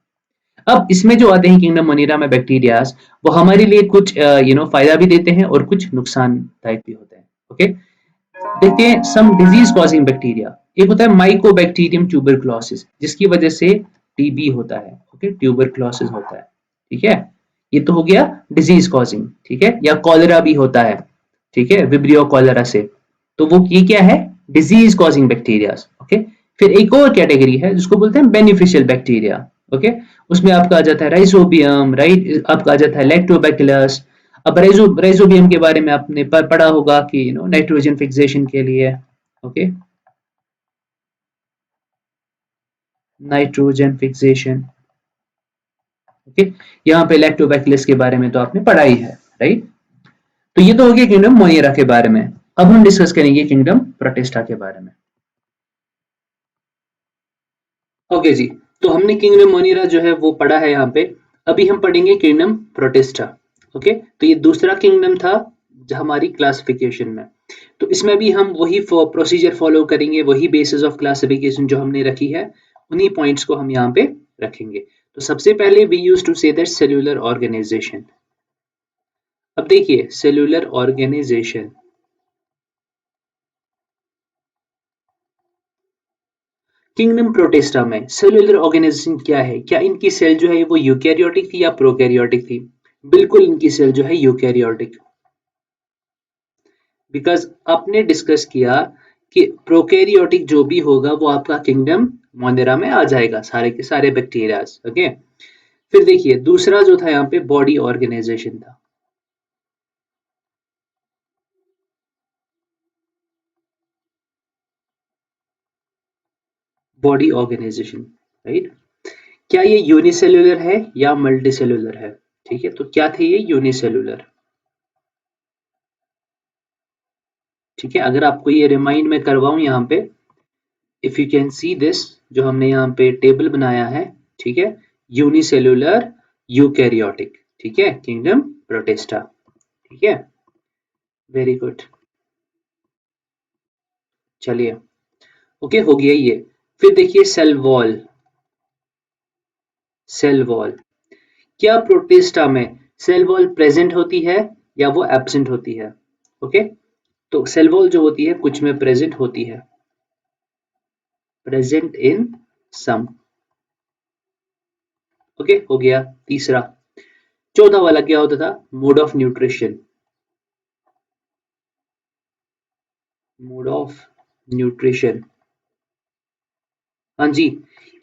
अब इसमें जो आते हैं किंगडम मोनिरा में बैक्टीरियाज, वो हमारे लिए कुछ फायदा भी देते हैं और कुछ नुकसानदायक भी होते हैं। ओके, देखते हैं सम डिजीज कॉजिंग बैक्टीरिया। एक होता है माइकोबैक्टीरियम ट्यूबरक्लोसिस, जिसकी वजह से टीबी होता है। ओके, ट्यूबरक्लोसिस होता है। ठीक है, ये तो हो गया डिजीज कॉजिंग। ठीक है, या कॉलेरा भी होता है। ठीक है, विब्रियो कॉलेरा से, तो वो ये क्या है, डिजीज कॉजिंग बैक्टीरिया। ओके, फिर एक और कैटेगरी है जिसको बोलते हैं बेनिफिशियल बैक्टीरिया। ओके, उसमें आपका आ जाता है राइजोबियम, राइट, आपका आ जाता है लैक्टोबैसिलस। अब राइजोबियम के बारे में आपने पढ़ा होगा कि नाइट्रोजन फिक्सेशन के लिए। Okay, nitrogen fixation. ओके, यहाँ पे लैक्टोबैसिलस के बारे में तो आपने पढ़ा ही है, राइट। तो ये तो हो गया किंगडम मोनिरा के बारे में। अब हम डिस्कस करेंगे किंगडम प्रोटिस्टा के बारे में। ओके जी, तो हमने किंगडम मोनिरा जो है वो पढ़ा है यहाँ पे। अभी हम पढ़ेंगे किंगडम प्रोटिस्टा। ओके, तो ये दूसरा किंगडम था हमारी क्लासिफिकेशन में। तो इसमें भी हम वही प्रोसीजर फॉलो करेंगे, वही बेसिस ऑफ क्लासिफिकेशन जो हमने रखी है, उन्हीं पॉइंट्स को हम यहाँ पे रखेंगे। तो सबसे पहले we use to say that cellular organisation. अब देखिए सेल्यूलर ऑर्गेनाइजेशन, किंगडम प्रोटिस्टा में सेल्यूलर ऑर्गेनाइजेशन क्या है, क्या इनकी सेल जो है वो यूकैरियोटिक थी या प्रोकैरियोटिक थी? बिल्कुल इनकी सेल जो है यूकैरियोटिक। बिकॉज आपने डिस्कस किया कि प्रोकैरियोटिक जो भी होगा वो आपका किंगडम मोनिरा में आ जाएगा, सारे के सारे बैक्टीरियाज। ओके, फिर देखिए दूसरा जो था यहाँ पे बॉडी ऑर्गेनाइजेशन था। बॉडी ऑर्गेनाइजेशन, राइट, क्या ये यूनिसेल्युलर है या मल्टीसेल्युलर है? ठीक है, तो क्या थे ये यूनिसेल्युलर। ठीक है, अगर आपको ये रिमाइंड में करवाऊं यहाँ पे, if you can see this, जो हमने यहाँ पे टेबल बनाया है, ठीक है, यूनिसेल्युलर यूकैरियोटिक, ठीक है, किंगडम प्रोटिस्टा। ठीक है, वेरी गुड। चलिए, ओके, हो गया ये। फिर देखिए सेल वॉल, सेल वॉल, क्या प्रोटिस्टा में सेल वॉल प्रेजेंट होती है या वो एब्सेंट होती है? ओके, तो सेल वॉल जो होती है कुछ में प्रेजेंट होती है, प्रेजेंट इन सम। ओके, हो गया तीसरा। चौथा वाला क्या होता था, mode of nutrition, mode of nutrition. हाँ जी,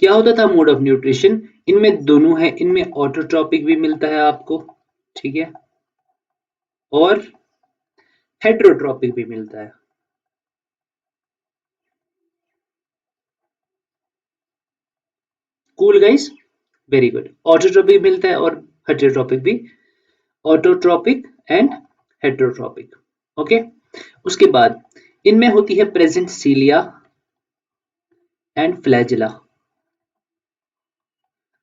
क्या होता था मोड ऑफ न्यूट्रिशन, इनमें दोनों है, इनमें ऑटोट्रॉपिक भी मिलता है आपको, ठीक है, और हेटेरोट्रॉपिक भी मिलता है। Cool guys, very good. Autotrophic मिलता है और हेटेरोट्रॉपिक भी, ऑटोट्रॉपिक एंड हेटेरोट्रॉपिक। ओके, उसके बाद इनमें होती है प्रेजेंट सीलिया एंड फ्लैजिला।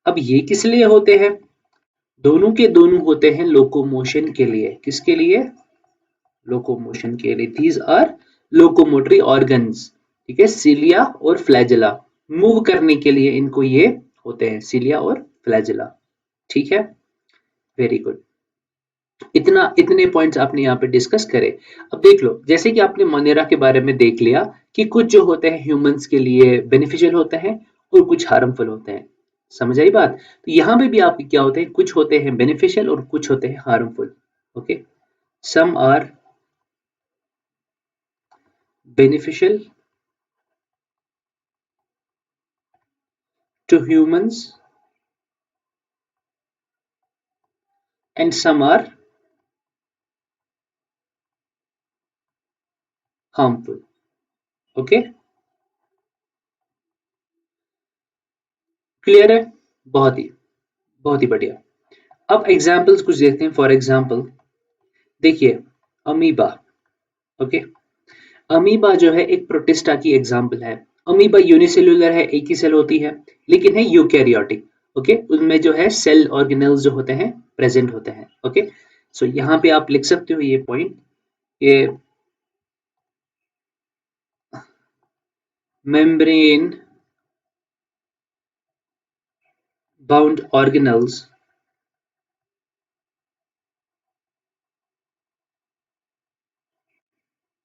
अब ये किस लिए होते हैं? दोनों के दोनों होते हैं लोकोमोशन के लिए। किसके लिए? लोकोमोशन के लिए। दीज आर लोकोमोटरी ऑर्गन्स, ठीक है, सिलिया और फ्लैजेला। मूव करने के लिए इनको ये होते हैं, सिलिया और फ्लैजेला, ठीक है। Very good. इतने पॉइंट्स आपने यहाँ पे डिस्कस करे। अब देख लो, जैसे कि आपने मनेरा के बारे में देख लिया कि कुछ जो होते हैं ह्यूमंस के लिए बेनिफिशियल होते हैं और कुछ हार्मफुल होते हैं। समझ आई बात? तो यहाँ पे भी आपके क्या होते हैं, कुछ होते हैं बेनिफिशियल और कुछ होते हैं harmful. Okay, some are beneficial to humans and some are harmful. Okay, clear है? बहुत ही बढ़िया। अब एग्जाम्पल्स कुछ देखते हैं। फॉर एग्जाम्पल देखिए, अमीबा। ओके, अमीबा जो है एक प्रोटिस्टा की एग्जाम्पल है। अमीबा यूनिसेल्युलर है, एक ही सेल होती है, लेकिन है यूकैरियोटिक। ओके, उनमें जो है सेल ऑर्गेनेल्स जो होते हैं प्रेजेंट होते हैं। ओके, सो यहाँ पे आप लिख सकते हो ये पॉइंट, ये membrane bound organelles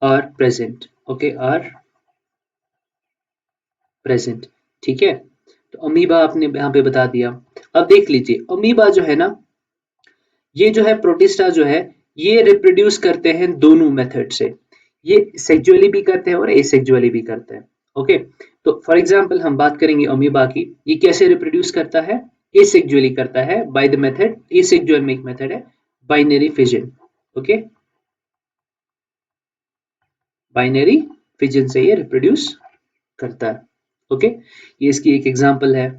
are present। Okay, are present, ठीक है। तो अमीबा आपने यहाँ पे बता दिया। अब देख लीजिए, अमीबा जो है ना, ये जो है प्रोटिस्टा जो है, ये रिप्रोड्यूस करते हैं दोनों मेथड से। ये सेक्सुअली भी करते हैं और एसेक्सुअली भी करते हैं। ओके, तो फॉर एग्जांपल हम बात करेंगे अमीबा की, ये कैसे रिप्रोड्यूस करता है? एसेक्सुअली करता है बाय द मेथड, एसेक्सुअल में एक मेथड है binary fission. Okay, binary fission से ये रिप्रोड्यूस करता है। ओके, ये इसकी एक एग्जांपल है।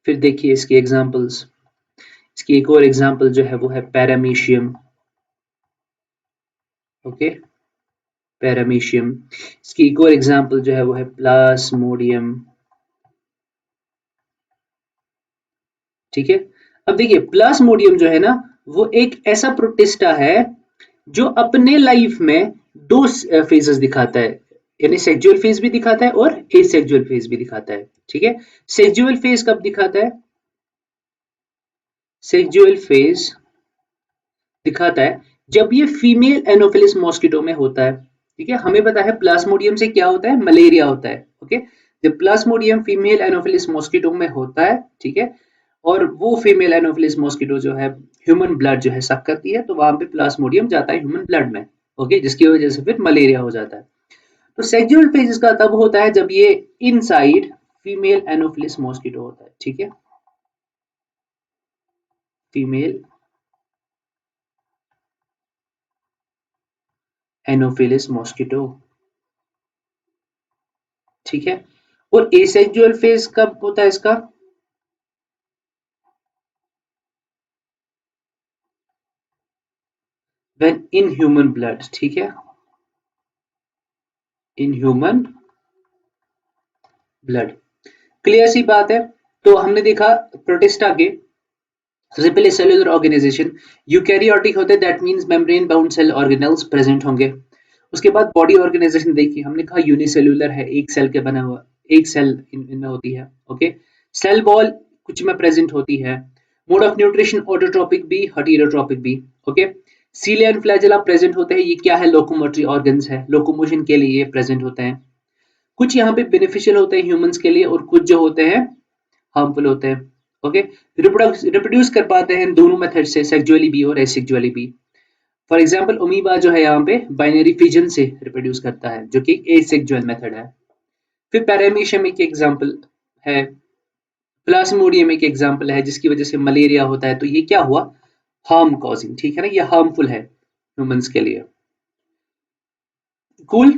फिर देखिए इसकी एग्जांपल्स, इसकी एक और एग्जांपल जो है वो है पैरामीशियम। Okay, paramecium. इसकी एक और एग्जांपल जो है वो है प्लास्मोडियम, ठीक है। अब देखिए प्लास्मोडियम जो है ना, वो एक ऐसा प्रोटिस्टा है जो अपने लाइफ में दो फेजेस दिखाता है, यानी सेक्सुअल फेज भी दिखाता है और एसेक्सुअल फेज भी दिखाता है, ठीक है। सेक्सुअल फेज कब दिखाता है? सेक्सुअल फेज दिखाता है जब ये फीमेल एनोफिलिस मॉस्किटो में होता है, ठीक है। हमें पता है प्लास्मोडियम से क्या होता है, मलेरिया होता है। ओके, जब प्लास्मोडियम फीमेल एनोफिलिस मॉस्किटो में होता है, ठीक है, और वो फीमेल एनोफिलिस मॉस्किटो जो है ह्यूमन ब्लड जो है सक करती है, तो वहां पे प्लास्मोडियम जाता है ह्यूमन ब्लड में। ओके, जिसकी वजह से फिर मलेरिया हो जाता है। तो सेक्सुअल फेज इसका तब होता है जब ये इनसाइड फीमेल एनोफिलिस मॉस्किटो होता है, ठीक है, फीमेल एनोफिलिस मॉस्किटो, ठीक है। और एसेक्सुअल फेज कब होता है इसका? व्हेन इन ह्यूमन ब्लड, ठीक है, इन ह्यूमन ब्लड। क्लियर सी बात है। तो हमने देखा प्रोटिस्टा के सबसे पहले सेलुलर ऑर्गेनाइजेशन यूकैरियोटिक होते हैं, that means membrane bound cell organelles present होंगे। उसके बाद बॉडी ऑर्गेनाइजेशन देखी, हमने कहा यूनिसेल्युलर है, एक सेल के बना हुआ, एक सेल इनमें होती है। ओके, सेल वॉल कुछ में प्रेजेंट होती है। मोड ऑफ न्यूट्रिशन ऑटोट्रोपिक भी, हेटेरोट्रोपिक भी। Okay, cilia and flagella present होते हैं, ये क्या है, लोकोमोटरी ऑर्गन्स है, लोकोमोशन के लिए ये प्रेजेंट होते हैं। कुछ यहाँ पे बेनिफिशियल होते हैं ह्यूमंस के लिए और कुछ जो होते हैं हार्मफुल होते हैं। ओके, रिप्रोड्यूस कर पाते हैं दोनों मेथड से, सेक्सुअली भी और एसेक्सुअली भी। फॉर एग्जाम्पल अमीबा जो है यहाँ पे बाइनरी फिजन से रिप्रोड्यूस करता है, जो कि एसेक्सुअल मेथड है। फिर पैरामीशियम एक एग्जाम्पल है, प्लाज्मोडियम एक एग्जाम्पल है, जिसकी वजह से मलेरिया होता है। तो ये क्या हुआ, हार्म कॉजिंग, ठीक है ना, ये हार्मफुल है ह्यूमंस के लिए। कूल।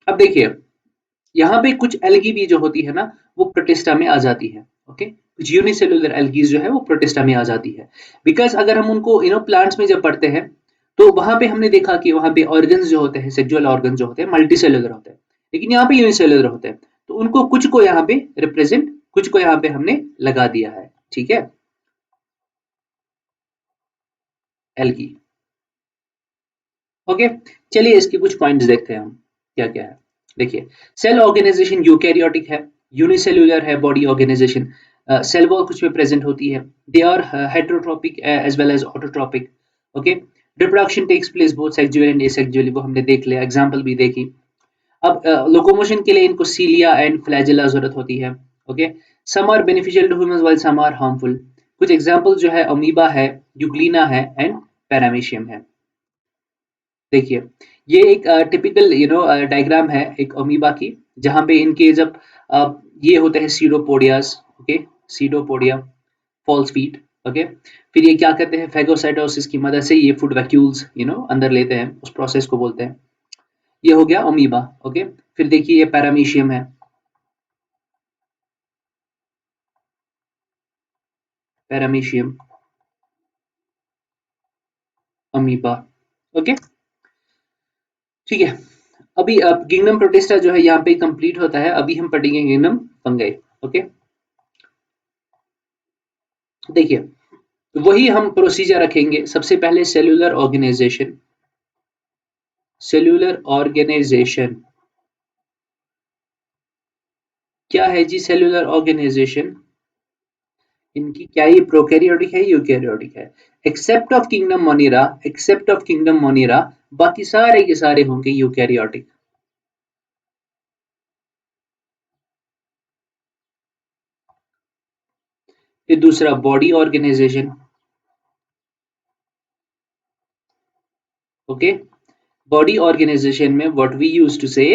अब देखिए यहाँ पे कुछ एल्गी भी जो होती है ना, वो प्रोटिस्टा में आ जाती है। ओके, कुछ यूनिसेलुलर एल्गीज जो है वो प्रोटिस्टा में आ जाती है। बिकॉज अगर हम उनको प्लांट्स में जब पढ़ते हैं, तो वहां पे हमने देखा कि वहां पे ऑर्गन्स जो होते हैं, सेक्सुअल ऑर्गन जो होते हैं मल्टी सेलुलर होते हैं, लेकिन यहाँ पे यूनिसेलुलर होते हैं। तो उनको कुछ को यहाँ पे रिप्रेजेंट, कुछ को यहाँ पे हमने लगा दिया है, ठीक है। एल्गी। ओके, चलिए इसके कुछ पॉइंट्स देखते हैं हम क्या क्या है। देखिए, सेल ऑर्गेनाइजेशन यूकैरियोटिक है, यूनिसेल्युलर है बॉडी ऑर्गेनाइजेशन, सेल वॉल कुछ में प्रेजेंट होती है, they are heterotrophic as well as autotrophic. Okay, reproduction takes place both sexual and asexually, वो हमने देख लिया, एग्जांपल भी देखी। अब लोकोमोशन के लिए इनको सीलिया एंड फ्लैजेला जरूरत होती है। Okay, some are beneficial to humans while some are harmful. कुछ एग्जांपल जो है अमीबा है, यूग्लिना है एंड पैरामीशियम है। देखिए, ये एक टिपिकल डायग्राम है एक अमीबा की, जहां पे इनके जब ये होते हैं pseudopodias. Okay, pseudopodia, false feet. Okay, फिर ये क्या करते हैं, फेगोसाइटोसिस की मदद से ये फूड वैक्यूल्स अंदर लेते हैं, उस प्रोसेस को बोलते हैं। ये हो गया अमीबा। ओके, फिर देखिए ये पैरामीशियम है, पैरामीशियम, अमीबा। ओके, ठीक है। अभी किंगडम प्रोटिस्टा जो है यहाँ पे कंप्लीट होता है, अभी हम पढ़ेंगे किंगडम फंगाई। ओके, देखिए वही हम प्रोसीजर रखेंगे। सबसे पहले सेल्यूलर ऑर्गेनाइजेशन, सेल्यूलर ऑर्गेनाइजेशन क्या है जी? सेल्यूलर ऑर्गेनाइजेशन इनकी क्या, ये प्रोकैरियोटिक है, यूकैरियोटिक है? Except of kingdom Monera, except of kingdom Monera, बाकी सारे के सारे होंगे यूकैरियोटिक। फिर दूसरा body organization. Okay, body organization में what we used to say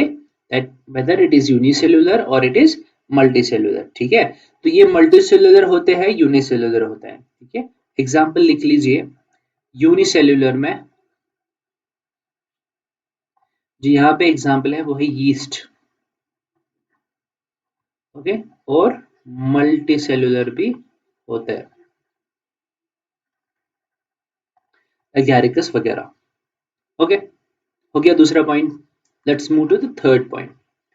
that whether it is unicellular or it is multicellular। ठीक है, तो ये मल्टीसेल्युलर होते हैं, यूनिसेल्युलर होते हैं। ठीक है, एग्जांपल लिख लीजिए। यूनिसेल्युलर में जो यहाँ पे एग्जांपल है वो है यीस्ट। ओके, और मल्टीसेल्युलर भी होता है, एगैरिकस वगैरह। ओके, हो गया दूसरा point. Let's move to the third point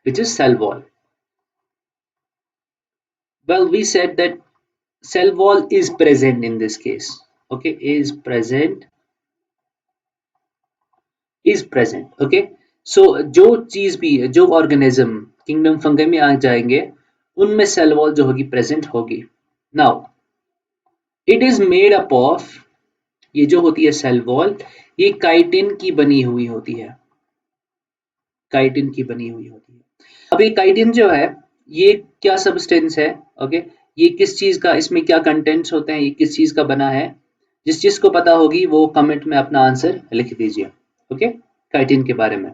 which is cell wall। Well, we said that cell wall is present in this case। Okay, is present। Okay, so जो चीज भी, जो ऑर्गेनिज्म किंगडम फंगई में आ जाएंगे, उनमें सेल वॉल जो होगी present होगी। Now it is made up of, ये जो होती है सेल वॉल, ये काइटिन की बनी हुई होती है, काइटिन की बनी हुई होती है। अब ये काइटिन जो है, ये क्या सब्सटेंस है? ओके, ये किस चीज का, इसमें क्या कंटेंट्स होते हैं, ये किस चीज का बना है? जिस चीज को पता होगी वो कमेंट में अपना आंसर लिख दीजिए। ओके, काइटिन के बारे में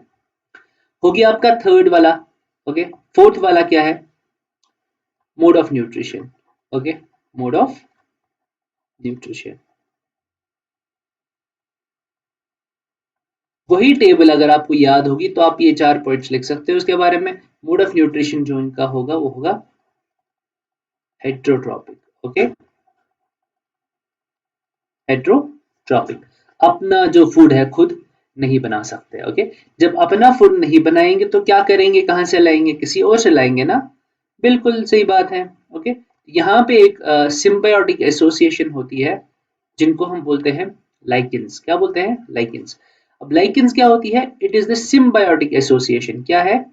हो गया आपका थर्ड वाला। ओके, फोर्थ वाला क्या है? Mode of nutrition. Okay, mode of nutrition, वही टेबल अगर आपको याद होगी तो आप ये 4 पॉइंट्स लिख सकते हो उसके बारे में। मोड ऑफ न्यूट्रिशन जो इनका होगा वो होगा हेट्रोट्रॉपिक। ओके, हेट्रोट्रॉपिक, अपना जो फूड है खुद नहीं बना सकते। ओके, जब अपना फूड नहीं बनाएंगे तो क्या करेंगे, कहां से लाएंगे? किसी और से लाएंगे ना। बिल्कुल सही बात है। ओके, यहाँ पे एक सिम्बायोटिक एसोसिएशन होती है, जिनको हम बोलते हैं लाइकेंस। क्या बोलते हैं? लाइकेंस। अब लाइकेंस क्या होती है? It is the symbiotic association. क्या है?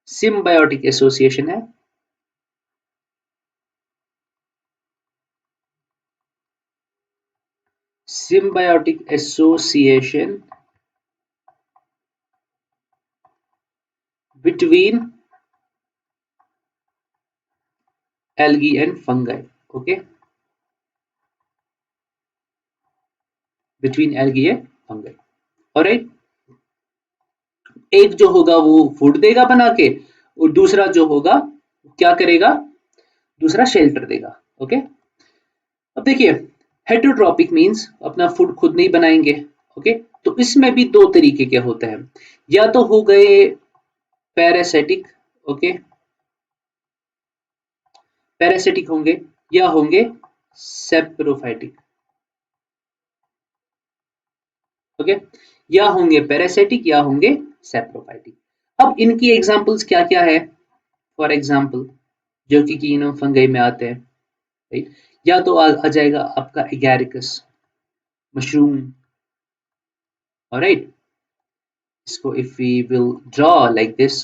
सिम्बायोटिक एसोसिएशन है। symbiotic association between algae and fungi। okay, between algae and fungi। Alright, एक जो होगा वो फूड देगा बना के, और दूसरा जो होगा क्या करेगा? दूसरा शेल्टर देगा। ओके, अब देखिए, हेटेरोट्रॉपिक मींस अपना फूड खुद नहीं बनाएंगे। ओके, तो इसमें भी दो तरीके के होते हैं, या तो हो गए पैरासिटिक। ओके, पैरासिटिक होंगे, या होंगे सेप्रोफाइटिक। ओके, या होंगे पैरासिटिक या होंगे सेप्रोफाइटिक। अब इनकी एग्जांपल्स क्या क्या है? फॉर एग्जांपल जो कि फंगई में आते हैं, राइट? या तो आ जाएगा आपका एगैरिकस, मशरूम, ऑलराइट, इसको if we will draw like this,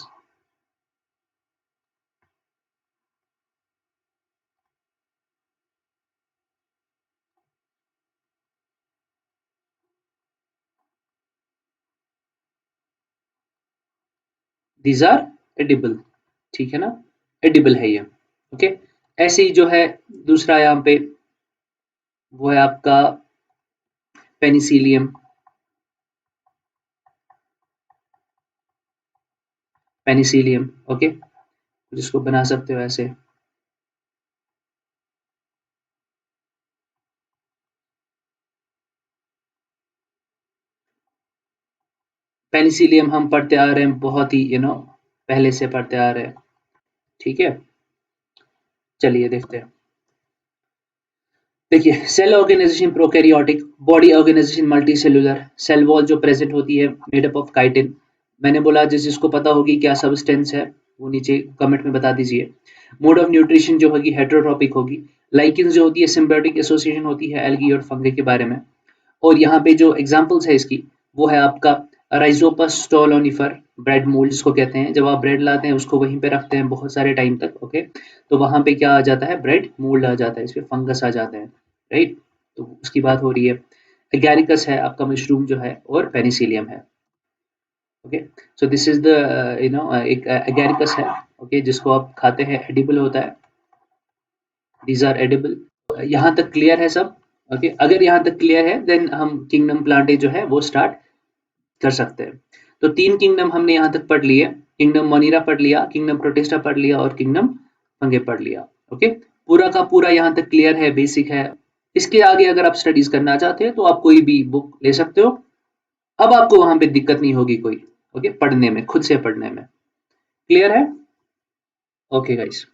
these are edible, ठीक है ना, एडिबल है ये, ओके। ऐसे ही जो है दूसरा यहाँ पे वो है आपका पेनिसिलियम, पेनिसिलियम, ओके, जिसको बना सकते हो ऐसे, पेनिसिलियम हम पढ़ते आ रहे हैं बहुत ही पहले से पढ़ते आ रहे हैं, ठीक है। चलिए देखते हैं, देखिए cell organization prokaryotic, body organization multicellular, cell wall जो प्रेजेंट होती है मेड अप ऑफ काइटिन। मैंने बोला जिसको पता होगी क्या सब्सटेंस है वो नीचे कमेंट में बता दीजिए। मोड ऑफ न्यूट्रिशन जो होगी हेटेरोट्रॉपिक होगी। लाइकेंस जो होती है सिम्बायोटिक एसोसिएशन होती है एल्गी और फंगी के बारे में। और यहाँ पे जो एग्जांपल्स है इसकी वो है आपका राइजोपस स्टोलोनिफर, ब्रेड मोल्ड जिसको कहते हैं, जब आप ब्रेड लाते हैं उसको वहीं पे रखते हैं बहुत सारे टाइम तक, ओके, तो वहां पे क्या आ जाता है, ब्रेड मोल्ड आ जाता है, इसमें फंगस आ जाते हैं, राइट। तो उसकी बात हो रही है। एगैरिकस है आपका मशरूम जो है, और पेनिसिलियम है, okay. So this is the एक एगैरिकस है, ओके, जिसको आप खाते हैं, एडिबल होता है, दीज आर एडिबल। यहाँ तक क्लियर है सब, ओके। अगर यहाँ तक क्लियर है देन हम किंगडम प्लांटे जो है वो स्टार्ट कर सकते हैं। तो 3 किंगडम हमने यहाँ तक पढ़ लिए, किंगडम मोनिरा पढ़ लिया, किंगडम प्रोटिस्टा पढ़ लिया और किंगडम फंगे पढ़ लिया, ओके। पूरा का पूरा यहाँ तक क्लियर है, बेसिक है। इसके आगे अगर आप स्टडीज करना चाहते हैं तो आप कोई भी बुक ले सकते हो, अब आपको वहां पे दिक्कत नहीं होगी कोई, ओके, पढ़ने में, खुद से पढ़ने में। क्लियर है? Okay guys.